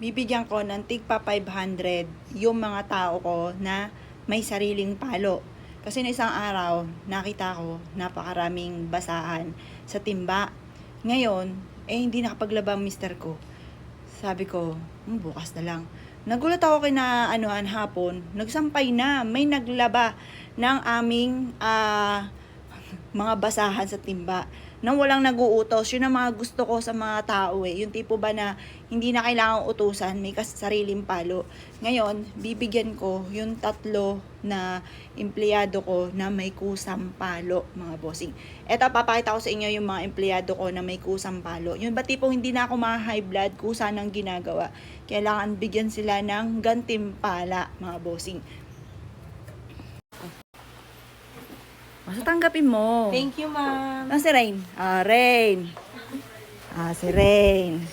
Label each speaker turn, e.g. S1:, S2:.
S1: bibigyan ko ng tigpa 500 yung mga tao ko na may sariling palo. Kasi na isang araw, nakita ko napakaraming basahan sa timba. Ngayon, hindi nakapaglaba ang mister ko. Sabi ko, bukas na lang. Nagulat ako anuhan hapon, nagsampay na, may naglaba ng aming mga basahan sa timba nang walang nag-uutos. Yun ang mga gusto ko sa mga tao yung tipo ba na hindi na kailangang utusan, may sariling palo. Ngayon, bibigyan ko yung 3 na empleyado ko na may kusang palo, mga bossing. Eto, papakita ko sa inyo yung mga empleyado ko na may kusang palo. Yun ba tipong hindi na ako high blood, kusa nang ginagawa. Kailangan bigyan sila ng gantimpala, mga bossing. Basta tanggapin mo.
S2: Thank you, ma'am.
S1: Si Rain. Rain. Si Rain.